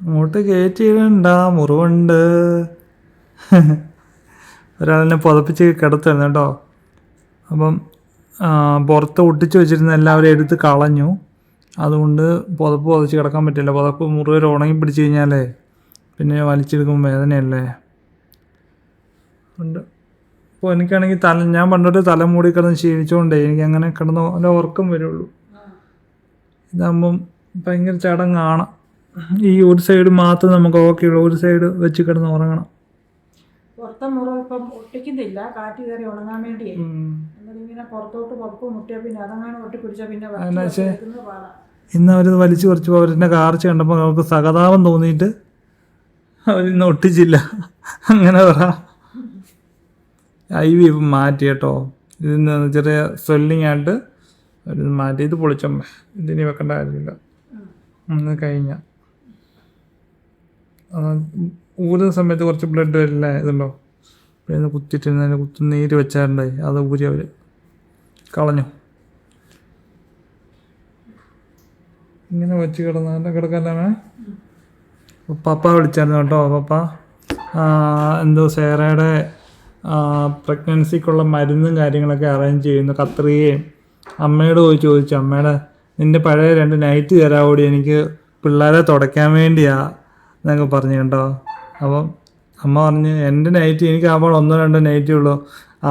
അങ്ങോട്ട് കയറ്റിയിടണ്ട, മുറിവുണ്ട്. ഒരാളെന്നെ പുതപ്പിച്ച് കിടത്തുന്നു കേട്ടോ. അപ്പം പുറത്ത് ഒട്ടിച്ച് വെച്ചിരുന്ന എല്ലാവരും എടുത്ത് കളഞ്ഞു. അതുകൊണ്ട് പുതപ്പ് പുതച്ച് കിടക്കാൻ പറ്റില്ല. പുതപ്പ് മുറിവരെ ഉണങ്ങി പിടിച്ച് കഴിഞ്ഞാലേ പിന്നെ വലിച്ചെടുക്കുമ്പോൾ വേദനയല്ലേ. ഉണ്ട്. അപ്പോൾ എനിക്കാണെങ്കിൽ ഞാൻ പണ്ടൊരു തലമൂടി കിടന്ന് ക്ഷീണിച്ചുകൊണ്ടേ എനിക്ക് അങ്ങനെ കിടന്ന് നല്ല ഉറക്കം വരുള്ളൂ. ഇതാകുമ്പം ഭയങ്കര ചടങ്ങാണ്. ഈ ഒരു സൈഡ് മാത്രം നമുക്ക് ഓക്കെയുള്ളൂ, ഒരു സൈഡ് വെച്ച് കിടന്ന് ഉറങ്ങണം. പുറത്തെ മുറിവ് ഇപ്പം ഒട്ടിക്കുന്നില്ല, കാറ്റ് കയറി ഉണങ്ങാൻ വേണ്ടിയേ. ഇങ്ങനെ പുറത്തോട്ട് പുറപ്പ് മുട്ടിയാൽ പിന്നെ അതങ്ങനെ ഒട്ടിപ്പിടിച്ചാൽ പിന്നെ ഇന്ന് അവർ വലിച്ചു പറിച്ചപ്പോൾ അവരെന്നെ കാർച്ച കണ്ടപ്പോൾ അവർക്ക് സഹതാപം തോന്നിയിട്ട് അവരിന്ന് ഒട്ടിച്ചില്ല. അങ്ങനെ പറ. IV ഇപ്പം മാറ്റി കേട്ടോ. ഇതിന്ന് ചെറിയ സ്വെല്ലിങ് ആയിട്ട് അവരിത് മാറ്റി. ഇത് പൊളിച്ചമ്മ, ഇതിനി വെക്കേണ്ട കാര്യമില്ല. ഒന്ന് കഴിഞ്ഞ ഊരുന്ന സമയത്ത് കുറച്ച് ബ്ലഡ് വരില്ല ഇതുണ്ടോ, പിന്നെ കുത്തിയിട്ടിരുന്നതിന് നീര് വെച്ചാറുണ്ടായി, അത് ഊരി അവർ കളഞ്ഞു. ഇങ്ങനെ വെച്ച് കിടക്കാനാണ്. പപ്പ വിളിച്ചായിരുന്നു കേട്ടോ. പപ്പ എന്തോ സേറയുടെ പ്രഗ്നൻസിക്കുള്ള മരുന്നും കാര്യങ്ങളൊക്കെ അറേഞ്ച് ചെയ്യുന്നു. കത്രികയും അമ്മയോട് പോയി ചോദിച്ചു, അമ്മയുടെ നിൻ്റെ പഴയ 2 നൈറ്റ് തരാവോടി, എനിക്ക് പിള്ളേരെ തുടയ്ക്കാൻ വേണ്ടിയാ എന്നൊക്കെ പറഞ്ഞു കേട്ടോ. അപ്പം അമ്മ പറഞ്ഞ് എൻ്റെ നൈറ്റ് എനിക്ക് ആവുമ്പോൾ 1-2 നൈറ്റേ ഉള്ളൂ,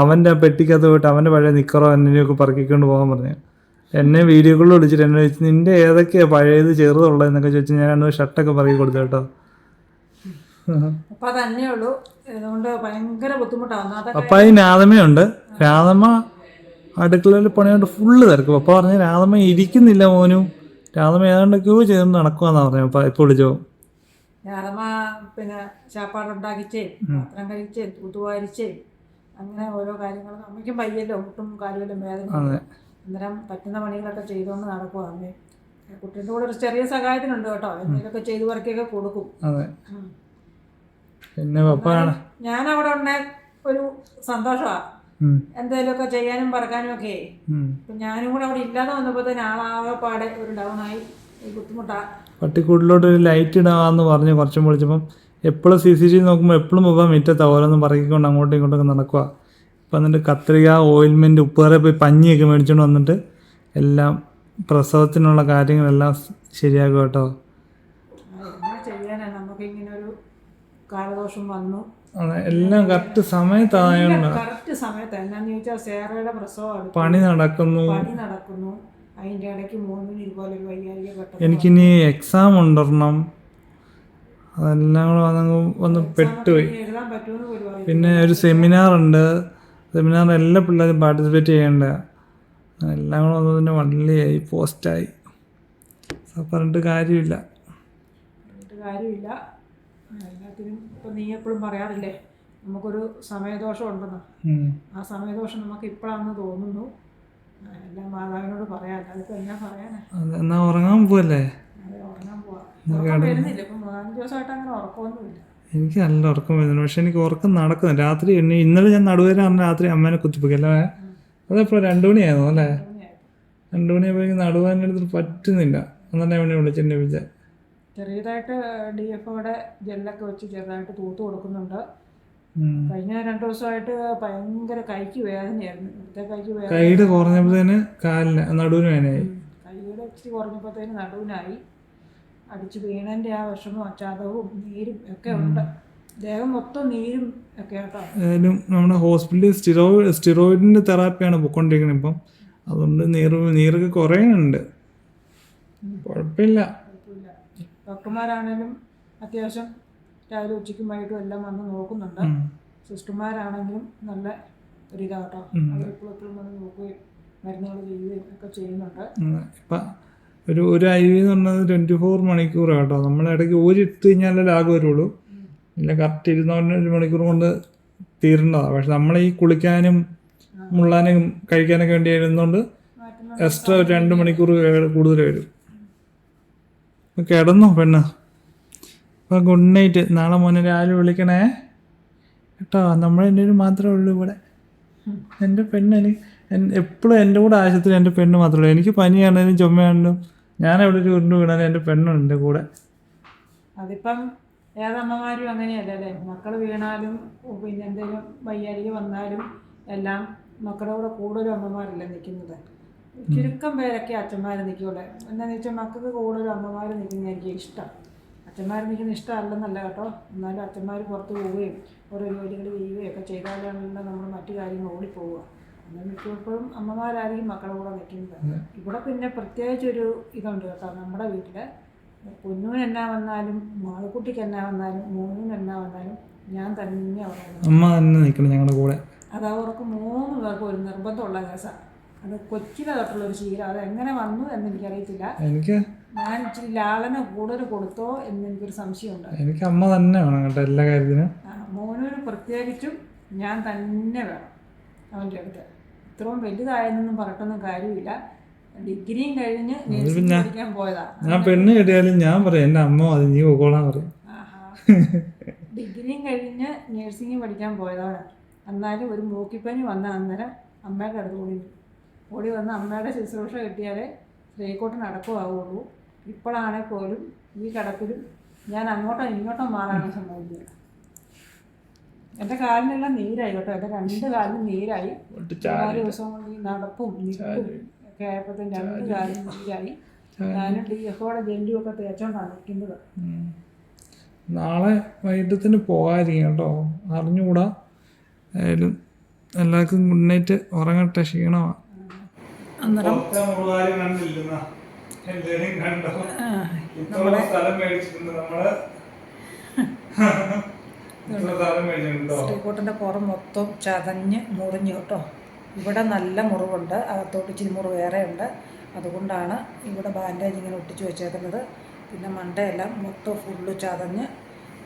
അവൻ്റെ ആ പെട്ടിക്കകത്ത് പോയിട്ട് അവൻ്റെ പഴയ നിക്കറോ എന്നിനെയൊക്കെ പറക്കിക്കൊണ്ട് പോകാൻ പറഞ്ഞു. എന്നെ വീഡിയോ കോളിൽ വിളിച്ചിട്ട് എന്നെ ചോദിച്ചു നിൻ്റെ ഏതൊക്കെയാണ് പഴയത് ചെറുതുള്ളത് എന്നൊക്കെ ചോദിച്ചു. ഞാൻ 2 ഷർട്ടൊക്കെ പറക്കി കൊടുത്തു കേട്ടോ. അപ്പം തന്നെ ഉള്ളൂ, അതുകൊണ്ട് ഭയങ്കര ബുദ്ധിമുട്ടാണ്. പപ്പായി രാധമ്മയുണ്ട്. രാധമ്മ അടുക്കളയിൽ പണിയോണ്ട് ഫുള്ള് തിരക്കും. പപ്പ പറഞ്ഞ് രാധമ്മ ഇരിക്കുന്നില്ല മോനും, രാധമ്മ ഏതാണ്ടൊക്കെയോ ചെയ്ത് നടക്കുവാന്നാണ് പറഞ്ഞു. പപ്പ ഇപ്പോൾ വിളിച്ചോ. രാധമ്മ പിന്നെ ചാപ്പാടുണ്ടാക്കിച്ചേ, പാത്രം കഴിച്ചേ, തൂത്തുവാരിച്ചേ, അങ്ങനെ ഓരോ കാര്യങ്ങളും. അമ്മയ്ക്കും വയ്യല്ലോ, മുട്ടും കാലുമെല്ലാം വേദന. അന്നേരം പറ്റുന്ന പണികളൊക്കെ ചെയ്തുകൊണ്ട് നടക്കുക. അമ്മ കുട്ടീൻ്റെ കൂടെ ഒരു ചെറിയ സഹായത്തിനുണ്ട് കേട്ടോ, എന്തെങ്കിലുമൊക്കെ ചെയ്തു പറക്കിയൊക്കെ കൊടുക്കും. പിന്നെ പപ്പാണ് ഞാനവിടെ ഉണ്ട ഒരു സന്തോഷമാണ്, എന്തെങ്കിലുമൊക്കെ ചെയ്യാനും പറക്കാനും ഒക്കെ. ഇപ്പം ഞാനും കൂടെ അവിടെ ഇല്ലാതെ വന്നപ്പോൾ തന്നെ ആളാകെപ്പാടെ ഒരു ഡൗണായി, ബുദ്ധിമുട്ടാണ്. പട്ടിക്കൂട്ടിലോട്ട് ഒരു ലൈറ്റ് ഇടാമെന്ന് പറഞ്ഞ് കുറച്ചും വിളിച്ചപ്പം എപ്പോഴും CCTV നോക്കുമ്പോൾ എപ്പോഴും പോകാൻ മിറ്റത്ത് ഓരോന്നും പറക്കിക്കൊണ്ട് അങ്ങോട്ടും ഇങ്ങോട്ടൊക്കെ നടക്കുക. ഇപ്പം എന്നിട്ട് കത്രിക, ഓയിൽമെൻറ്റ്, ഉപ്പുകറി പോയി പഞ്ഞിയൊക്കെ മേടിച്ചുകൊണ്ട് വന്നിട്ട് എല്ലാം പ്രസവത്തിനുള്ള കാര്യങ്ങളെല്ലാം ശരിയാക്കുക കേട്ടോ. എന്നാ ചെയ്യാനാ, നമുക്കിങ്ങനെ ഒരു കാലദോഷം വന്നു. അതെ, എല്ലാം കറക്റ്റ് സമയത്തായോണ്ട്. കറക്റ്റ് സമയത്ത് എന്നാന്ന് ചോദിച്ചാൽ സേറയുടെ പ്രസവം പണി നടക്കുന്നു. അതിൻ്റെ ഇടയ്ക്ക് മോനിന് ഇതുപോലെ ഒരു വയ്യാഴിക. എനിക്കിനി എക്സാം ഉണ്ടരണം, അതെല്ലാം കൂടെ വന്ന് പെട്ടുപോയി. പിന്നെ ഒരു സെമിനാറുണ്ട്, സെമിനാർ എല്ലാ പിള്ളേരും പാർട്ടിസിപ്പേറ്റ് ചെയ്യേണ്ട. എല്ലാം കൂടെ വന്നതിൻ്റെ വള്ളിയായി, പോസ്റ്റായി. പറഞ്ഞിട്ട് കാര്യമില്ല. എല്ലാത്തിനും ഇപ്പം നീ എപ്പോഴും പറയാറില്ലേ നമുക്കൊരു സമയദോഷം ഉണ്ടെന്ന്. ആ സമയദോഷം നമുക്ക് ഇപ്പോഴാണെന്ന് തോന്നുന്നു. എല്ലാം മാതാവിനോട് പറയാം, അല്ലാതിപ്പോൾ എന്നാ പറയാനാ. എന്നാ ഉറങ്ങാൻ പോവല്ലേ? അതെ, ഉറങ്ങാൻ പോവാം. വരുന്നില്ല ഇപ്പം 4 ദിവസമായിട്ട് അങ്ങനെ ഉറക്കമൊന്നുമില്ല. എനിക്ക് നല്ല ഉറക്കം വരുന്നു, പക്ഷെ എനിക്ക് ഉറക്കം നടക്കുന്നു. രാത്രി ഇന്നലെ ഞാൻ നടുവേദന പറഞ്ഞ രാത്രി അമ്മേനെ കുത്തിപ്പിക്കല്ലേ. അതെപ്പോൾ 2 മണിയായിരുന്നു അല്ലേ? 2 മണിയായപ്പോൾ നടുവേദന എടുത്തിട്ട് പറ്റുന്നില്ല. അന്നെ വേണ്ടി വിളിച്ചെന്നെ വിളിച്ചത്. ചെറിയതായിട്ട് DFOയുടെ ജെല്ലൊക്കെ വെച്ച് ചെറുതായിട്ട് തൂത്ത് കൊടുക്കുന്നുണ്ട്. കഴിഞ്ഞ 2 ദിവസമായിട്ട് ഭയങ്കര കൈക്ക് വേദനയായിരുന്നു. കൈയുടെ കുറഞ്ഞപ്പോഴത്തേന് കാലിന് നടുവിന് വേദനയായി. കൈയുടെ ഇച്ചിരി കുറഞ്ഞപ്പോഴത്തേന് നടുവിനായി. അടിച്ച് വീണതിൻ്റെ ആ വിഷമവും അച്ചാതവും നീരും ഒക്കെ ഉണ്ട്. ദേഹം മൊത്തം നീരും ഒക്കെ കേട്ടോ. ഏതായാലും നമ്മുടെ ഹോസ്പിറ്റലിൽ സ്റ്റിറോയിഡിൻ്റെ തെറാപ്പിയാണ് പോയിക്കൊണ്ടിരിക്കുന്നത് ഇപ്പം. അതുകൊണ്ട് നീരൊക്കെ കുറയുന്നുണ്ട്, കുഴപ്പമില്ല. ഡോക്ടർമാരാണേലും അത്യാവശ്യം രാവിലെ ഉച്ചയ്ക്കും വൈകിട്ടും എല്ലാം വന്ന് നോക്കുന്നുണ്ട്. സിസ്റ്റർമാരാണെങ്കിലും നല്ല ഒരിതാട്ടോ, അവരെപ്പോഴും വന്ന് നോക്കുകയും മരുന്നുകൾ ചെയ്യുകയും ഒക്കെ ചെയ്യുന്നുണ്ട്. ഇപ്പം ഒരു IV എന്ന് പറഞ്ഞത് 24 മണിക്കൂർ കേട്ടോ. നമ്മളിടയ്ക്ക് ഊരിട്ട് കഴിഞ്ഞാലേ ലാഗ് വരുള്ളൂ. ഇല്ല, കറക്റ്റ് 24 മണിക്കൂർ കൊണ്ട് തീരേണ്ടതാണ്. പക്ഷെ നമ്മൾ ഈ കുളിക്കാനും മുള്ളാനും കഴിക്കാനൊക്കെ വേണ്ടി വരുന്നതുകൊണ്ട് എക്സ്ട്രാ 2 മണിക്കൂർ കൂടുതൽ വരും. കിടന്നു പെണ്ണ്. അപ്പം ഗുഡ് നൈറ്റ്. നാളെ മോനെ രാവിലെ വിളിക്കണേ കേട്ടോ. നമ്മളെൻ്റെ മാത്രമേ ഉള്ളൂ ഇവിടെ. എൻ്റെ പെണ്ണ് എപ്പോഴും എൻ്റെ കൂടെ ആശുപത്രി എൻ്റെ പെണ്ണ് മാത്രമേ ഉള്ളൂ. എനിക്ക് പനിയാണെങ്കിലും ചുമയാണെങ്കിലും ഞാൻ എവിടെ ഒരു ഉരുണ്ട് വീണാലും എൻ്റെ പെണ്ണുണ്ട് എൻ്റെ കൂടെ. അതിപ്പം ഏതമ്മമാരും അങ്ങനെയല്ലേ, മക്കൾ വീണാലും പിന്നെ എന്തെങ്കിലും വയ്യാഴിക വന്നാലും എല്ലാം മക്കളുടെ കൂടുതലും അമ്മമാരല്ലേ നിൽക്കുന്നത്. ചുരുക്കം പേരൊക്കെ അച്ഛന്മാർ നിൽക്കുള്ളൂ. എന്താണെന്ന് വെച്ചാൽ മക്കൾക്ക് കൂടുതലും അമ്മമാർ നിൽക്കുന്നത് എനിക്ക് ഇഷ്ടം. അച്ഛന്മാർ നിൽക്കുന്ന ഇഷ്ടമല്ലെന്നല്ല കേട്ടോ, എന്നാലും അച്ഛന്മാർ പുറത്ത് പോവുകയും ഓരോ ജോലികൾ ചെയ്യുകയും ഒക്കെ ചെയ്താലാണല്ലോ നമ്മൾ മറ്റു കാര്യങ്ങൾ ഓടിപ്പോവുക. എന്നാൽ മിക്കപ്പോഴും അമ്മമാരായിരിക്കും മക്കളുടെ കൂടെ നിൽക്കുന്നത്. ഇവിടെ പിന്നെ പ്രത്യേകിച്ചൊരു ഇതുണ്ട് കേട്ടോ, നമ്മുടെ വീട്ടിൽ പൊന്നൂന് എന്നാ വന്നാലും മാളുക്കുട്ടിക്ക് എന്നാ വന്നാലും മോനൂന് എന്നാ വന്നാലും ഞാൻ തന്നെ പറയുന്നത്. അമ്മ തന്നെ നിൽക്കണം ഞങ്ങളുടെ കൂടെ. അത് അവർക്ക് 3 പേർക്കും ഒരു നിർബന്ധമുള്ള കേസാണ്. അത് കൊച്ചിലെ തൊട്ടുള്ളൊരു ശീലം. അതെങ്ങനെ വന്നു എന്ന് എനിക്കറിയത്തില്ല. ഞാൻ ഇച്ചിരി ലാളന കൂടുതൽ കൊടുത്തോ എന്ന് എനിക്കൊരു സംശയമുണ്ട്. എനിക്ക് അമ്മ തന്നെ വേണം കേട്ടോ എല്ലാ കാര്യത്തിനും. മോനൂന് പ്രത്യേകിച്ചും ഞാൻ തന്നെ വേണം അവൻ്റെ അടുത്ത്. ഇത്രയും വലുതായെന്നൊന്നും പറഞ്ഞിട്ടൊന്നും കാര്യമില്ല. ഡിഗ്രിയും കഴിഞ്ഞ് നേഴ്സിംഗ് പഠിക്കാൻ പോയതാ. ഞാൻ പെണ്ണ് കിട്ടിയാലും ഞാൻ പറയും എൻ്റെ അമ്മ മതി, നീ പോകോളാൻ പറയും. ഡിഗ്രിയും കഴിഞ്ഞ് നേഴ്സിംഗ് പഠിക്കാൻ പോയതാണ്. എന്നാലും ഒരു മൂക്കിപ്പനി വന്ന അന്നേരം അമ്മയുടെ അടുത്ത് ഓടി വന്ന് അമ്മയുടെ ശുശ്രൂഷ കിട്ടിയാലേ ശ്രീകോട്ട് നടക്കുമാവുള്ളൂ. ഇപ്പോഴാണെങ്കിൽ പോലും ഈ കിടപ്പിലും ഞാൻ അങ്ങോട്ടോ ഇങ്ങോട്ടോ മാറാനും സംഭവിക്കില്ല. എൻ്റെ കാലിനെല്ലാം നീരായി കേട്ടോ, എൻ്റെ 2 കാലിനും നീരായി. 4 ദിവസം കൊണ്ട് ഈ നടപ്പും നിൽപ്പും ഒക്കെ ആയപ്പോഴത്തേക്കും 2 കാലിനും നീരായി. ഞാനും DFOയുടെ ജെല്ലും ഒക്കെ തേച്ചോണ്ടാണ് നിൽക്കുന്നത്. നാളെ വൈകിട്ടത്തിന് പോകാതിരിക്കും കേട്ടോ, അറിഞ്ഞുകൂടാ. ആയാലും എല്ലാവർക്കും ഗുഡ് നൈറ്റ്, ഉറങ്ങട്ടെ, ക്ഷീണമാണ്. അന്നേരം ശ്രീകോട്ടിൻ്റെ പുറം മൊത്തം ചതഞ്ഞ് മുറിഞ്ഞു കേട്ടോ. ഇവിടെ നല്ല മുറിവുണ്ട്, അകത്തോട്ട് ഇച്ചിരി മുറിവ് വേറെ ഉണ്ട്. അതുകൊണ്ടാണ് ഇവിടെ ബാൻഡേജ് ഇങ്ങനെ ഒട്ടിച്ച് വെച്ചേക്കുന്നത്. പിന്നെ മണ്ടയെല്ലാം മൊത്തം ഫുള്ള് ചതഞ്ഞ്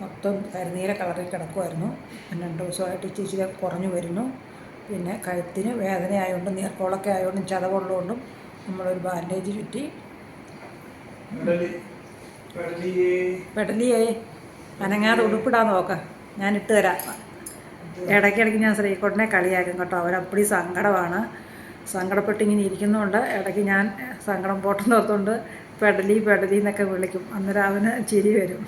മൊത്തം കരിനീല കളറിൽ കിടക്കുമായിരുന്നു. 2 ദിവസമായിട്ട് ഇച്ചിരി കുറഞ്ഞു വരുന്നു. പിന്നെ കഴുത്തിന് വേദനയായതുകൊണ്ടും നീർക്കോളൊക്കെ ആയതുകൊണ്ടും ചതവുള്ളതുകൊണ്ടും നമ്മളൊരു ബാൻഡേജ് ചുറ്റി. പെടലിയേ അനങ്ങാതെ ഉടുപ്പിടാൻ നോക്കാം, ഞാൻ ഇട്ട് തരാം. ഇടയ്ക്കിടയ്ക്ക് ഞാൻ ശ്രീകോട്ടിനെ കളിയാക്കും കേട്ടോ. അവരപ്പടി സങ്കടമാണ്, സങ്കടപ്പെട്ടിങ്ങനെ ഇരിക്കുന്നതുകൊണ്ട് ഇടയ്ക്ക് ഞാൻ സങ്കടം പോട്ടെന്ന് ഓർത്തുകൊണ്ട് പെടലി എന്നൊക്കെ വിളിക്കും. അന്നേരം അവന് ചിരി വരും.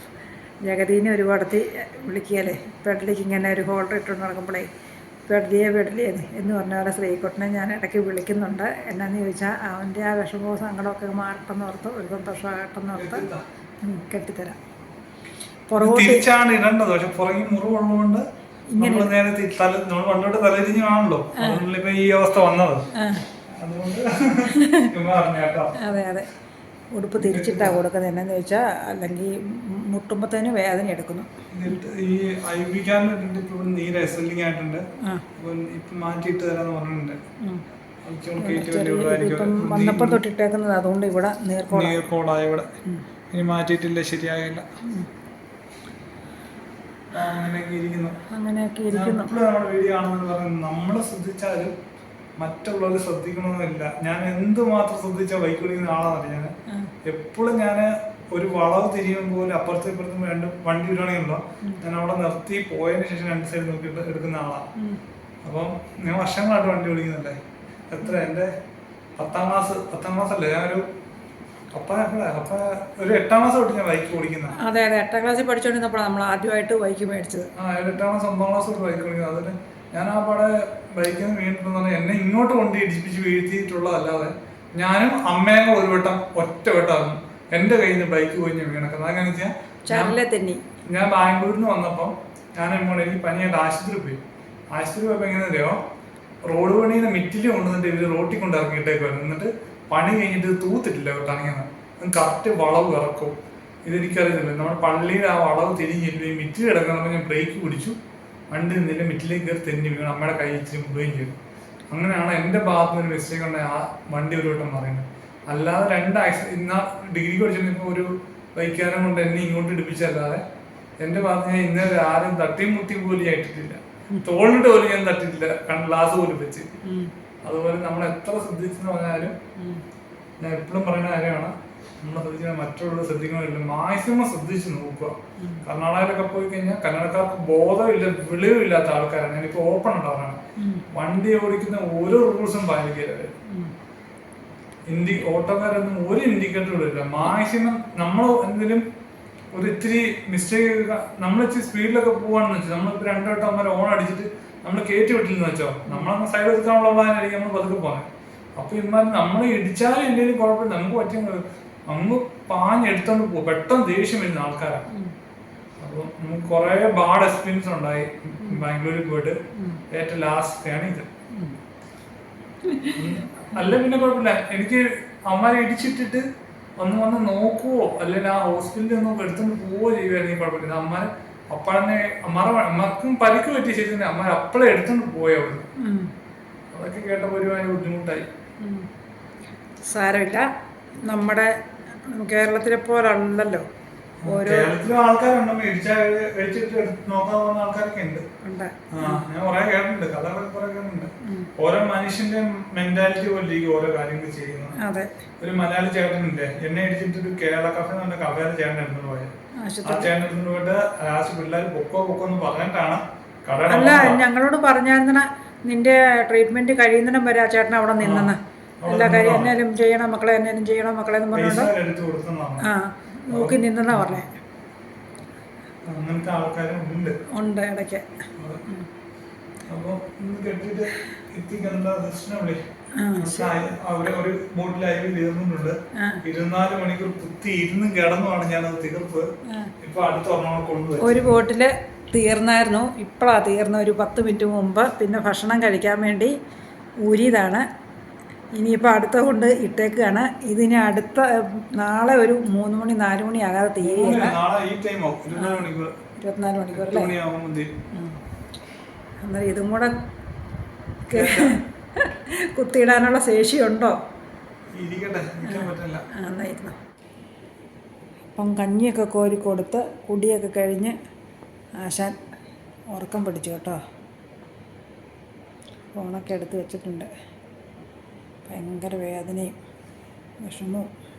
ജഗതീനെ ഒരുപാടത്തി വിളിക്കുകയല്ലേ, പെടലിക്ക് ഇങ്ങനെ ഒരു ഹോൾഡർ ഇട്ടുകൊണ്ട് നടക്കുമ്പോഴേ പെടലിയെ എന്ന് പറഞ്ഞ പോലെ ശ്രീകോട്ടിനെ ഞാൻ ഇടയ്ക്ക് വിളിക്കുന്നുണ്ട്. എന്നാന്ന് ചോദിച്ചാൽ അവൻ്റെ ആ വിഷമവും സങ്കടമൊക്കെ മാറട്ടെന്ന് ഓർത്ത്, ഒരു സന്തോഷമാകട്ടെന്ന് ഓർത്ത് കെട്ടിത്തരാം. തിരിച്ചാണ് ഇടേണ്ടത്, പക്ഷെ പുറകെ മുറിവുള്ളതുകൊണ്ട് നമ്മൾ നേരെ നമ്മൾ പണ്ടോട്ട് തലതിരിഞ്ഞാണല്ലോ ഇപ്പൊ ഈ അവസ്ഥ വന്നത്. അതെ അതെ, ഉടുപ്പ് തിരിച്ചിട്ടാണ് കൊടുക്കുന്നത്. എന്നാന്ന് ചോദിച്ചാൽ അല്ലെങ്കിൽ മുട്ടുമ്പത്തേന് വേദന എടുക്കുന്നു. ഈ നീര് ആയിട്ടുണ്ട്, ഇപ്പൊ മാറ്റിയിട്ട് തരാന്ന് പറഞ്ഞിട്ടുണ്ട്. ഇപ്പം വന്നപ്പോൾ തൊട്ടിട്ടേക്കുന്നത്, അതുകൊണ്ട് ഇവിടെ നീർക്കോളായി. ഇവിടെ ഇനി മാറ്റിയിട്ടില്ല, ശരിയാകില്ല. അങ്ങനെയൊക്കെ ഇരിക്കുന്നു. നമ്മുടെ വീഡിയോ ആണെന്ന് പറയുന്നത് നമ്മൾ ശ്രദ്ധിച്ചാലും മറ്റുള്ളവർ ശ്രദ്ധിക്കണമെന്നില്ല. ഞാൻ എന്തുമാത്രം ശ്രദ്ധിച്ചാൽ ബൈക്ക് ഓടിക്കുന്ന ആളാണ് ഞാൻ. എപ്പോഴും ഞാൻ ഒരു വളവ് തിരിയുമ്പോൾ പോലും അപ്പുറത്തും ഇപ്പുറത്തും 2 വണ്ടി വരുവാണെങ്കിലോ ഞാൻ അവിടെ നിർത്തി പോയതിനു ശേഷം 2 സൈഡ് നോക്കിയിട്ട് എടുക്കുന്ന ആളാണ്. അപ്പം ഞാൻ വർഷങ്ങളായിട്ട് വണ്ടി ഓടിക്കുന്നുണ്ടേ. എത്ര എൻ്റെ 10ാം ക്ലാസ് അല്ലേ, ഞാനൊരു ഒരു 8ാം ക്ലാസ് തൊട്ട് ഞാൻ ബൈക്ക് ഓടിക്കുന്നത്. അതെ 8ാം ക്ലാസ്സിൽ പഠിച്ചോണ്ടിരുന്നപ്പോഴാണ് നമ്മൾ ആദ്യമായിട്ട് ബൈക്ക് മേടിച്ചത്. 8ാം ക്ലാസ് 9ാം ക്ലാസ് തൊട്ട് ബൈക്ക് ഓടിക്കുന്നത്. അതിന് ഞാൻ ആ പാടെ ബൈക്കിൽ നിന്ന് വീണിട്ടുണ്ടെന്ന് പറഞ്ഞാൽ എന്നെ ഇങ്ങോട്ട് കൊണ്ട് ഇടിപ്പിച്ച് വീഴ്ത്തിയിട്ടുള്ളതല്ലാതെ ഞാനും അമ്മയും കൂടെ ഒറ്റ വട്ടമാകും എൻ്റെ കയ്യിൽ നിന്ന് ബൈക്ക് പോയി ഞാൻ വീണക്കുന്നത്. അങ്ങനെ വെച്ചാൽ ഞാൻ ബാംഗ്ലൂരിൽ നിന്ന് വന്നപ്പം ഞാൻ എനിക്ക് പനിയായിട്ട് ആശുപത്രി പോയി. ആശുപത്രി പോയപ്പോൾ എങ്ങനെ അറിയോ, റോഡ് പണിയിൽ മിറ്റിൽ കൊണ്ടുവന്നിട്ട് ഇവർ റോട്ടിൽ കൊണ്ട് ഇറങ്ങിയിട്ടേക്കുവായിരുന്നു. എന്നിട്ട് പണി കഴിഞ്ഞിട്ട് തൂത്തിട്ടില്ല കേട്ടാണെങ്കിൽ കറക്റ്റ് വളവ് ഇറക്കും. ഇതെനിക്കറിയത്തില്ല. നമ്മുടെ പള്ളിയിൽ ആ വളവ് തിരിഞ്ഞില്ല, ഈ മിറ്റിൽ കിടക്കുന്നപ്പോൾ ഞാൻ ബ്രേക്ക് പിടിച്ചു, വണ്ടി നിന്നില്ല, മിറ്റിലേക്ക് കയറി തെന്നി വീണു, അമ്മയുടെ കൈ ഇച്ചിരി മുഴുകയും ചെയ്തു. അങ്ങനെയാണ് എൻ്റെ ഭാഗത്ത് നിന്ന് ഒരു മിസ്റ്റേക്ക് ഉണ്ട് ആ വണ്ടി ഒരു വട്ടം പറയുന്നത്. അല്ലാതെ 2 ആക്സിഡന്റ് ഇന്ന ഡിഗ്രിക്ക് പഠിച്ചിപ്പോൾ ഒരു ബൈക്കുകാരൻ കൊണ്ട് എന്നെ ഇങ്ങോട്ട് ഇടിപ്പിച്ചല്ലാതെ എൻ്റെ ഭാഗത്ത് ഞാൻ ഇന്നലെ ആരും തട്ടിയും മുട്ടിയും പോലും ആയിട്ടില്ല. തോളിട്ട് പോലും ഞാൻ തട്ടിട്ടില്ല, ഗ്ലാസ് പോലും വെച്ച്. അതുപോലെ നമ്മൾ എത്ര ശ്രദ്ധിച്ചെന്ന് പറഞ്ഞാലും ഞാൻ എപ്പോഴും പറയുന്ന കാര്യമാണ്, നമ്മൾ ശ്രദ്ധിച്ചാൽ മറ്റുള്ളവർ ശ്രദ്ധിക്കണമില്ല. മാക്സിമം ശ്രദ്ധിച്ച് നോക്കുക. കർണാടകയിലൊക്കെ പോയി കഴിഞ്ഞാൽ കന്നഡക്കാർക്ക് ബോധമില്ല, വിളിവില്ലാത്ത ആൾക്കാരാണ്. ഞാനിപ്പോൾ ഓപ്പൺ ഉണ്ടാവാറാണ്. വണ്ടി ഓടിക്കുന്ന ഓരോ റൂൾസും പാലിക്കരുത്. ഓട്ടോക്കാരൊന്നും ഒരു ഇൻഡിക്കേറ്റർ ഇടില്ല. മാക്സിമം നമ്മൾ എന്തെങ്കിലും ഒരു ഇത്തിരി മിസ്റ്റേക്ക് നമ്മൾ ഇച്ചിരി സ്പീഡിലൊക്കെ പോവാണെന്ന് വെച്ചാൽ നമ്മളിപ്പോൾ 2 വട്ടം അമ്മ ഓൺ അടിച്ചിട്ട് നമ്മൾ കയറ്റി വിട്ടില്ലെന്ന് വെച്ചോ, നമ്മളങ്ങ് സൈഡ് എടുക്കാനുള്ള പ്ലാനായിരിക്കും നമ്മൾ പതുക്കെ പോകാൻ. അപ്പൊ ഇമാര് നമ്മൾ ഇടിച്ചാലും എന്തെങ്കിലും കുഴപ്പമില്ല, നമുക്ക് പറ്റിയ അങ്ങ് പാഞ്ഞെടുത്തോണ്ട് പോകും. പെട്ടെന്ന് ദേഷ്യം വരുന്ന ആൾക്കാരാണ്. അപ്പൊ നമുക്ക് കുറെ ബാഡ് എക്സ്പീരിയൻസ് ഉണ്ടായി ബാംഗ്ലൂരിൽ പോയിട്ട്. ഏറ്റവും ലാസ്റ്റ് ഇത് അല്ല പിന്നെ കുഴപ്പമില്ല. എനിക്ക് അമ്മമാരെ ഇടിച്ചിട്ടിട്ട് വന്ന് നോക്കുവോ അല്ലെങ്കിൽ ആ ഹോസ്പിറ്റലിൽ ഒന്നും എടുത്തോണ്ട് പോവോ ചെയ്യുമായിരുന്നു കുഴപ്പമില്ല. അമ്മമാരെ അപ്പാടെ അമ്മക്കും പരിക്ക് പറ്റി ശരി തന്നെ. അമ്മ അപ്പളെ എടുത്തോണ്ട് പോയി അവിടുന്ന്. അതൊക്കെ കേട്ടപ്പോൾ ഒരുപാട് ബുദ്ധിമുട്ടായി. സാരമില്ല, നമ്മുടെ കേരളത്തിലെ പോലല്ലല്ലോ. കേരളത്തിലെ ആൾക്കാരുണ്ടോ ഇടിച്ചിട്ട് നോക്കാൻ പോകുന്ന ആൾക്കാരൊക്കെ ഉണ്ട്. ഞാൻ കുറെ കേട്ടിട്ടുണ്ട്, കഥകളൊക്കെ കുറെ കേട്ടിട്ടുണ്ട്. ഓരോ മനുഷ്യന്റെ മെന്റാലിറ്റി പോലെ ഓരോ കാര്യങ്ങൾ ചെയ്യുന്നത്. ഒരു മലയാളി ചേട്ടനുണ്ട്, എന്നെ ഇടിച്ചിട്ട് കേരള കഫേ എന്ന കഫേരെ ചേട്ടൻ എടുത്തു പോയത്. ആ ചേട്ടൻ എടുത്തു പോയിട്ട് ലാസ്റ്റ് പിള്ളേർ പൊക്കോ എന്ന് പറഞ്ഞിട്ടാണ് അല്ല ഞങ്ങളോട് പറഞ്ഞായിരുന്ന നിന്റെ ട്രീറ്റ്മെന്റ് കഴിയുന്നിടം വരെ ആ ചേട്ടൻ അവിടെ നിന്നെന്ന്. എല്ലാ കാര്യം എന്നേലും ചെയ്യണം മക്കളെ, എന്നേലും ചെയ്യണം മക്കളെ എന്ന് പറഞ്ഞോണ്ട് നോക്കി നിന്നെന്നാ പറഞ്ഞേ. അങ്ങനത്തെ ആൾക്കാരും ഉണ്ട് ഇടയ്ക്ക്. അപ്പൊ കെട്ടിട്ട് ഒരു ബോട്ടിൽ അരി തീർന്നിട്ടുണ്ട്. 24 മണിക്കൂർ കുത്തി ഇരുന്നും കിടന്നുമാണ് ഞാനത് തീർപ്പ്. ഇപ്പൊ അടുത്ത ഒരെണ്ണം കൊണ്ടുപോയി. ഒരു ബോട്ടില് തീർന്നായിരുന്നു, ഇപ്പോഴാണ് തീർന്ന ഒരു 10 മിനിറ്റ് മുമ്പ്. പിന്നെ ഭക്ഷണം കഴിക്കാൻ വേണ്ടി ഊരിയതാണ്. ഇനിയിപ്പോൾ അടുത്ത കൊണ്ട് ഇട്ടേക്കാണ്. ഇതിന് അടുത്ത നാളെ ഒരു 3 മണി 4 മണി ആകാതെ തീരുകയില്ല. 24 മണിക്കൂർ അല്ലേ? എന്നാൽ ഇതും കൂടെ കുത്തിയിടാനുള്ള ശേഷിയുണ്ടോ? എന്നായിരുന്നു. അപ്പം കഞ്ഞിയൊക്കെ കോരി കൊടുത്ത് കുടിയൊക്കെ കഴിഞ്ഞ് ആശാൻ ഉറക്കം പിടിച്ചു കേട്ടോ. ഫോണൊക്കെ എടുത്ത് വെച്ചിട്ടുണ്ട്. ഭയങ്കര വേദനയും വിഷമവും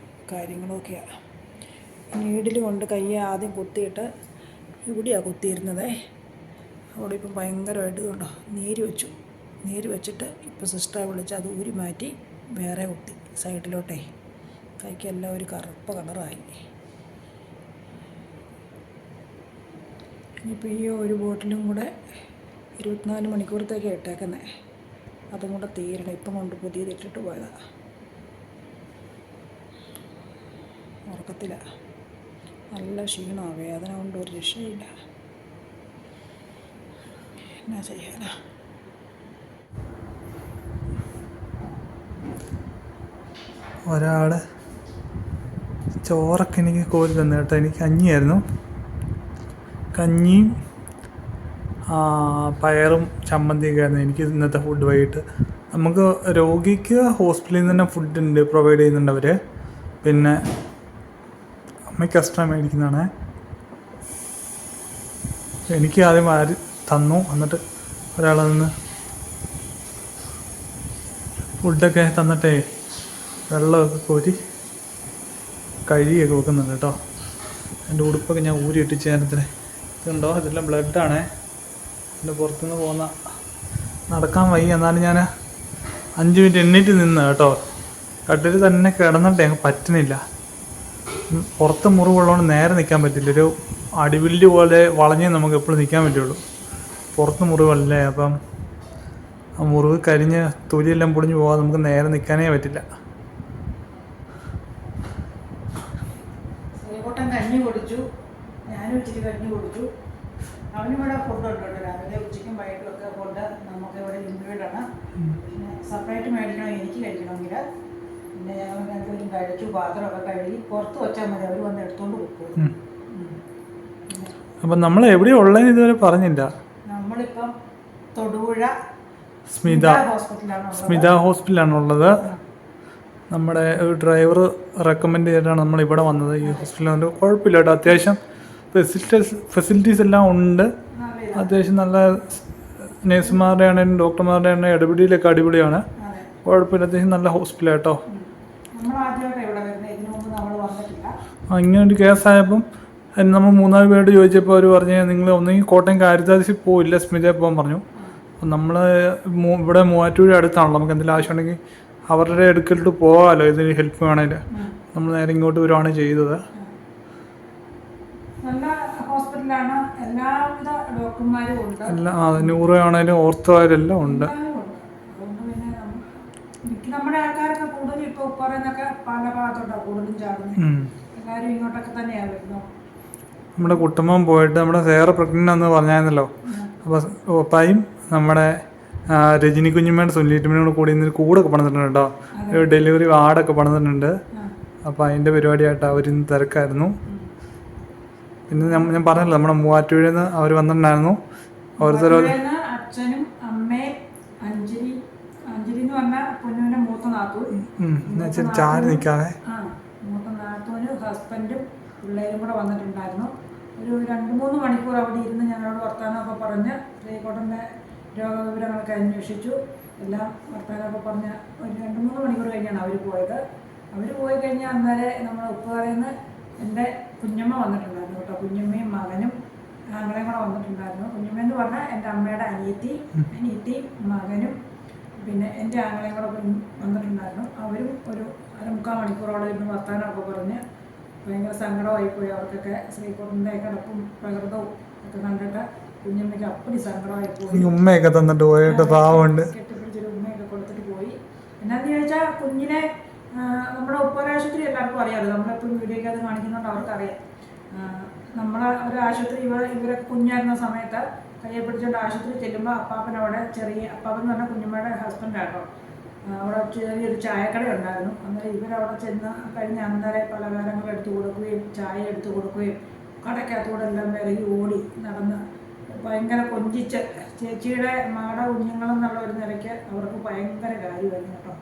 കാര്യങ്ങളുമൊക്കെയാണ്. നീഡിൽ കൊണ്ട് കൈ ആദ്യം കുത്തിയിട്ട് ഇവിടെയാണ് കുത്തിയിരുന്നത്. അവിടെ ഇപ്പം ഭയങ്കരമായിട്ട് കൊണ്ടോ നീര് വെച്ചിട്ട് ഇപ്പോൾ സിസ്റ്ററെ വിളിച്ച് അത് ഊരി മാറ്റി വേറെ കുത്തി സൈഡിലോട്ടേ. കൈക്കെല്ലാം ഒരു കറുപ്പ് കളറായി. ഇനിയിപ്പോൾ ഈ ഒരു ബോട്ടിലും കൂടെ 24 മണിക്കൂറത്തേക്ക് ഇട്ടേക്കുന്നത്. അതും കൂടെ തീരണം. ഇപ്പം കൊണ്ട് പുതിയത് ഇട്ടിട്ട് പോയതാണ്. ഉറക്കത്തില്ല, നല്ല ക്ഷീണമാണ്. വേദന കൊണ്ട് ഒരു രക്ഷയില്ല. എന്നാ ചെയ്യാനാ? ഒരാൾ ചോറൊക്കെ എനിക്ക് കോരി തന്നെ കേട്ടോ. എനിക്ക് കഞ്ഞിയായിരുന്നു. കഞ്ഞിയും പയറും ചമ്മന്തിയൊക്കെ ആയിരുന്നു എനിക്ക് ഇന്നത്തെ ഫുഡ്. വൈകിട്ട് നമുക്ക് രോഗിക്ക് ഹോസ്പിറ്റലിൽ നിന്ന് തന്നെ ഫുഡുണ്ട്, പ്രൊവൈഡ് ചെയ്യുന്നുണ്ട് അവർ. പിന്നെ അമ്മയ്ക്ക് എക്സ്ട്രാ മേടിക്കുന്നതാണ്. എനിക്ക് ആദ്യം ആര് തന്നു, എന്നിട്ട് ഒരാൾ നിന്ന് ഫുഡൊക്കെ തന്നിട്ടേ വെള്ളമൊക്കെ കോരി കഴുകിയൊക്കെ വെക്കുന്നുണ്ട് കേട്ടോ. എൻ്റെ ഉടുപ്പൊക്കെ ഞാൻ ഊരി ഇട്ടിച്ച് നേരത്തിന്. ഇതുണ്ടോ, ഇതെല്ലാം ബ്ലഡാണേ. എൻ്റെ പുറത്തുനിന്ന് പോകുന്ന നടക്കാൻ വയ്യ. എന്നാലും ഞാൻ 5 മിനിറ്റ് എണ്ണീറ്റ് നിന്ന് കേട്ടോ. കട്ടിൽ തന്നെ കിടന്നിട്ട് ഞങ്ങൾക്ക് പറ്റുന്നില്ല. പുറത്ത് മുറിവുള്ളതുകൊണ്ട് നേരെ നിൽക്കാൻ പറ്റില്ല. ഒരു അടിവില്ല് പോലെ വളഞ്ഞേ നമുക്ക് എപ്പോഴും നിൽക്കാൻ പറ്റുള്ളൂ. പുറത്ത് മുറിവല്ലേ, അപ്പം ആ മുറിവ് കരിഞ്ഞ് തൊലിയെല്ലാം പൊളിഞ്ഞ് പോകാതെ നമുക്ക് നേരെ നിൽക്കാനേ പറ്റില്ല. കഞ്ഞി കുടിച്ചു, ഞാനും ഇച്ചിരി കഞ്ഞി കുടിച്ചു. അവനിവിടെ ഫുഡ് ഉണ്ട് കേട്ടോ. രാവിലെ ഉച്ചയ്ക്കും വൈകിട്ടും ഒക്കെ ഫുഡ് നമുക്ക് ഇവിടെ ഇൻക്ലൂഡാണ്. പിന്നെ സെപ്പറേറ്റ് മേടിക്കണം എനിക്ക് കഴിക്കണമെങ്കിൽ. പിന്നെ ഞങ്ങൾ രണ്ടുപേരും കഴിച്ചു, പാത്രമൊക്കെ കഴുകി പുറത്ത് വെച്ചാൽ മതി, അവർ വന്ന് എടുത്തുകൊണ്ട് പോകും. അപ്പം നമ്മൾ എവിടെയാണ് ഉള്ളതെന്ന് ഇതുവരെ പറഞ്ഞില്ല. നമ്മളിപ്പം തൊടുപുഴ സ്മിത ഹോസ്പിറ്റലാണുള്ളത്. നമ്മുടെ ഒരു ഡ്രൈവർ റെക്കമെൻഡ് ചെയ്തിട്ടാണ് നമ്മൾ ഇവിടെ വന്നത്. ഈ ഹോസ്പിറ്റലിൽ കുഴപ്പമില്ല കേട്ടോ. അത്യാവശ്യം ഫെസിലിറ്റീസ് എല്ലാം ഉണ്ട്. അത്യാവശ്യം നല്ല നേഴ്സുമാരുടെ ആണെങ്കിലും ഡോക്ടർമാരുടെ ആണെങ്കിലും ഇടപെടലൊക്കെ അടിപൊളിയാണ്. കുഴപ്പമില്ല, അത്യാവശ്യം നല്ല ഹോസ്പിറ്റലാണ് കേട്ടോ. ഇങ്ങനെ ഒരു കേസായപ്പം നമ്മൾ 3-4 പേരോട് ചോദിച്ചപ്പോൾ അവർ പറഞ്ഞ് നിങ്ങൾ ഒന്നെങ്കിൽ കോട്ടയം കാരിത്താസിൽ പോയില്ല, സ്മിതയിൽ പോകാൻ പറഞ്ഞു. അപ്പം നമ്മൾ ഇവിടെ മൂവാറ്റുപുഴ അടുത്താണല്ലോ, നമുക്ക് എന്തെങ്കിലും ആവശ്യമുണ്ടെങ്കിൽ അവരുടെ അടുക്കലോട്ട് പോകാമല്ലോ. ഇതിന് ഹെൽപ്പ് വേണമെങ്കിൽ നമ്മൾ നേരെ ഇങ്ങോട്ട് വരുവാണ് ചെയ്തത്. നല്ല ഹോസ്പിറ്റലാണ്, എല്ലാവിധ ഡോക്ടർമാരും ഉണ്ട്. എല്ലാം ന്യൂറോ ആണേലും ഓർത്തോയിലെല്ലാം ഉണ്ട്. എല്ലാവരും ഉണ്ട്. അതുകൊണ്ട് പിന്നെ നമ്മുടെ ആൾക്കാരൊക്കെ കൂടുതലും ഇപ്പോൾ പറയുന്നൊക്കെ പല ഭാഗത്തോട്ടാണ് കൂടുതലും ചാടുന്നത്. എല്ലാവരും ഇങ്ങോട്ടൊക്കെ തന്നെയാണ് വരുന്നത്. നമ്മുടെ കുട്ടുമ്പം പോയിട്ട് നമ്മുടെ വേറെ പ്രഗ്നൻ്റ് എന്ന് പറഞ്ഞായിരുന്നല്ലോ. അപ്പോൾ ഒപ്പായും നമ്മുടെ രജനി കുഞ്ഞുമ്മയുടെ സുനിലിറ്റുമ്മനോട് കൂടി ഇന്നൊരു കൂടൊക്കെ പണിതിട്ടുണ്ട് കേട്ടോ. ഒരു ഡെലിവറി വാർഡൊക്കെ പണിതിട്ടുണ്ട്. അപ്പോൾ അതിൻ്റെ പരിപാടിയായിട്ട് അവരിന്ന് തിരക്കായിരുന്നു. പിന്നെ ഞാൻ പറഞ്ഞല്ലോ നമ്മുടെ മൂവാറ്റുപുഴയിൽ നിന്ന് അവർ വന്നിട്ടുണ്ടായിരുന്നു. ഓരോരുത്തരും അച്ഛനും അമ്മയും അഞ്ജലി എന്ന് പറഞ്ഞാൽ പൊന്നുവിൻ്റെ മൂത്ത നാത്തൂൻ, ചാരി നിൽക്കാതെ മൂത്ത നാത്തൂനും ഹസ്ബൻഡും പിള്ളേരും കൂടെ വന്നിട്ടുണ്ടായിരുന്നു. ഒരു 2-3 മണിക്കൂർ അവിടെ ഇരുന്ന് ഞങ്ങളോട് വർത്തമാനമൊക്കെ പറഞ്ഞ് ശ്രീകോട്ടൻ്റെ രോഗവിവരങ്ങളൊക്കെ അന്വേഷിച്ചു. എല്ലാം വർത്തമാനമൊക്കെ പറഞ്ഞ് ഒരു 2-3 മണിക്കൂർ കഴിഞ്ഞാണ് അവർ പോയത്. അവർ പോയി കഴിഞ്ഞാൽ അന്നേരം നമ്മൾ ഉപ്പുകരയിൽ നിന്ന് എൻ്റെ കുഞ്ഞമ്മ വന്നിട്ടുണ്ടായിരുന്നു കേട്ടോ. കുഞ്ഞമ്മയും മകനും ആങ്ങളെയും കൂടെ വന്നിട്ടുണ്ടായിരുന്നു. കുഞ്ഞമ്മയെന്ന് പറഞ്ഞാൽ എൻ്റെ അമ്മയുടെ അനിയത്തി മകനും പിന്നെ എൻ്റെ ആങ്ങളെയും കൂടെ വന്നിട്ടുണ്ടായിരുന്നു. അവരും ഒരു 1/4 മണിക്കൂറോളം ഇരുന്ന് വർത്തമാനമൊക്കെ പറഞ്ഞ് ഭയങ്കര സങ്കടമായിപ്പോയി. അവർക്കൊക്കെ ശ്രീകോട്ടൻ്റെ കിടപ്പും പ്രകൃതവും ഒക്കെ കണ്ടിട്ട് കുഞ്ഞമ്മയ്ക്ക് അപ്പടി സങ്കടമായിപ്പോയി. ഉമ്മയൊക്കെ തന്നിട്ട് പോയിട്ട് പാവമുണ്ട്. കെട്ടിപ്പിടിച്ചൊരു ഉമ്മയൊക്കെ കൊടുത്തിട്ട് പോയി. എന്നാന്ന് ചോദിച്ചാൽ കുഞ്ഞിനെ നമ്മുടെ ഉപ്പരാശുപത്രി എല്ലാവർക്കും അറിയാമല്ലോ. നമ്മളെപ്പോഴും വീഡിയോയ്ക്ക് അത് കാണിക്കുന്നുണ്ട്, അവർക്കറിയാം. നമ്മളെ ഒരു ആശുപത്രി ഇവരൊക്കെ കുഞ്ഞായിരുന്ന സമയത്ത് കയ്യെ പിടിച്ചുകൊണ്ട് ആശുപത്രി ചെല്ലുമ്പോൾ അപ്പാപ്പൻ എന്ന് പറഞ്ഞാൽ കുഞ്ഞമ്മയുടെ ഹസ്ബൻഡാട്ടോ. അവിടെ ചെറിയൊരു ചായക്കട ഉണ്ടായിരുന്നു. അന്നേരം ഇവരവിടെ ചെന്ന് കഴിഞ്ഞ് അന്നേരം പലഹാരങ്ങൾ എടുത്തു കൊടുക്കുകയും ചായ എടുത്തു കൊടുക്കുകയും കടയ്ക്കകത്തൂടെ എല്ലാം വിലകി ഓടി നടന്ന് ഭയങ്കര കൊഞ്ചിച്ച് ചേച്ചിയുടെ മകളുടെ കുഞ്ഞുങ്ങളെന്നുള്ള ഒരു നിലയ്ക്ക് അവർക്ക് ഭയങ്കര കാര്യമായിരുന്നു കേട്ടോ.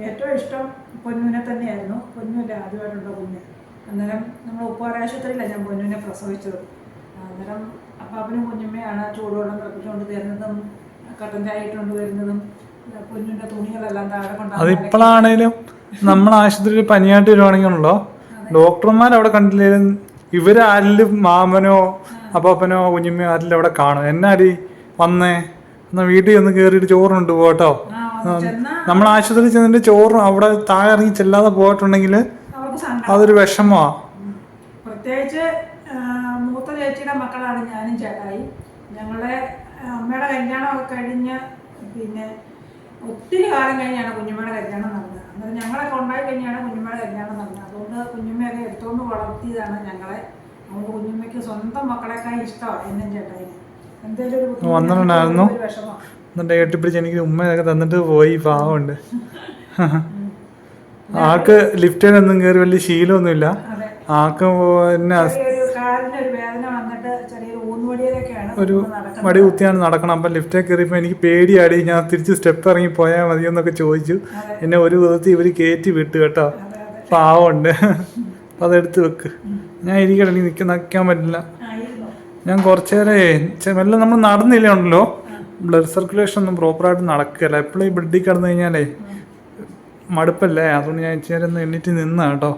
ഏറ്റവും ഇഷ്ടം പൊന്നുവിനെ തന്നെയായിരുന്നു. പൊന്നുമില്ല ആദ്യമായിട്ടുണ്ടോ കുഞ്ഞ്. അന്നേരം നമ്മൾ ഉപ്പാരാശുപത്രിയിലാണ് ഞാൻ പൊന്നുവിനെ പ്രസവിച്ചത്. അന്നേരം അപ്പാപ്പനും കുഞ്ഞമ്മയാണ് ചൂടുവെള്ളം തിളപ്പിച്ചുകൊണ്ട് തരുന്നതും കട്ടൻ ചായ ഇട്ടുകൊണ്ട് വരുന്നതും പൊന്നിൻ്റെ തുണികളെല്ലാം താഴെ കൊണ്ടാണ്. അതിപ്പോഴാണേലും നമ്മൾ ആശുപത്രിയിൽ പനിയായിട്ട് വരുവാണെങ്കിലുണ്ടോ ഡോക്ടർമാർ അവിടെ കണ്ടില്ലേലും ഇവരാരിലും മാമനോ അപ്പാപ്പനോ കുഞ്ഞമ്മയോ ആരിലും അവിടെ കാണും. എന്നാടി വന്നേ എന്നാൽ വീട്ടിൽ ഒന്ന് കയറിയിട്ട് ചോറുണ്ട് പോട്ടോ. നമ്മൾ ആശുപത്രിയിൽ ചെന്നിട്ട് ചോറും അവിടെ താഴെ ഇറങ്ങി ചെല്ലാതെ പോയിട്ടുണ്ടെങ്കിൽ അതൊരു വിഷമമാണ്. പ്രത്യേകിച്ച് മൂത്ത ചേച്ചിയുടെ മക്കളാണ് ഞാനും ചേട്ടായി. ഞങ്ങളുടെ അമ്മയുടെ കല്യാണമൊക്കെ കഴിഞ്ഞ് പിന്നെ ഒത്തിരി കാലം കഴിഞ്ഞാണ് കുഞ്ഞമ്മയുടെ കല്യാണം നടന്നത്. അന്നേരം ഞങ്ങളൊക്കെ ഉണ്ടായി കഴിഞ്ഞാണ് കുഞ്ഞമ്മയുടെ കല്യാണം നടന്നത്. അതുകൊണ്ട് കുഞ്ഞമ്മയൊക്കെ എടുത്തുകൊണ്ട് വളർത്തിയതാണ് ഞങ്ങളെ. അതുകൊണ്ട് കുഞ്ഞമ്മയ്ക്ക് സ്വന്തം മക്കളെക്കായി ഇഷ്ടമാണ് എന്നും ചേട്ടായി. എന്തെങ്കിലും വന്നിട്ടുണ്ടായിരുന്നു. വിഷമം എന്നിട്ട് കെട്ടിപ്പിടിച്ച് എനിക്ക് ഉമ്മയൊക്കെ തന്നിട്ട് പോയി. പാവമുണ്ട്. ആൾക്ക് ലിഫ്റ്റിലൊന്നും കയറി വലിയ ശീലമൊന്നുമില്ല. ആൾക്ക് പിന്നെ ഒരു വടി കുത്തിയാണ് നടക്കണം. അപ്പം ലിഫ്റ്റിൽ കയറിയപ്പോൾ എനിക്ക് പേടിയാടി. ഞാൻ തിരിച്ച് സ്റ്റെപ്പ് ഇറങ്ങി പോയാൽ മതിയെന്നൊക്കെ ചോദിച്ചു. എന്നെ ഒരു വിധത്തിൽ ഇവർ കയറ്റി വിട്ടു കേട്ടോ. പാവമുണ്ട്. അപ്പം അതെടുത്ത് വെക്ക്. ഞാൻ ഇരിക്കട്ടെ, എനിക്ക് നിൽക്കാൻ പറ്റില്ല. ഞാൻ കുറച്ച് നേരം മെല്ലെ നമ്മൾ നടന്നില്ലേ ഉണ്ടല്ലോ, ബ്ലഡ് സർക്കുലേഷൻ ഒന്നും പ്രോപ്പറായിട്ട് നടക്കുകയല്ല. എപ്പോഴും ഈ ബ്ലഡിൽ കിടന്നു കഴിഞ്ഞാലേ മടുപ്പല്ലേ. അതുകൊണ്ട് ഞാൻ ഇച്ചിരി നേരം ഒന്ന് എണ്ണീറ്റ് നിന്നാ കേട്ടോ.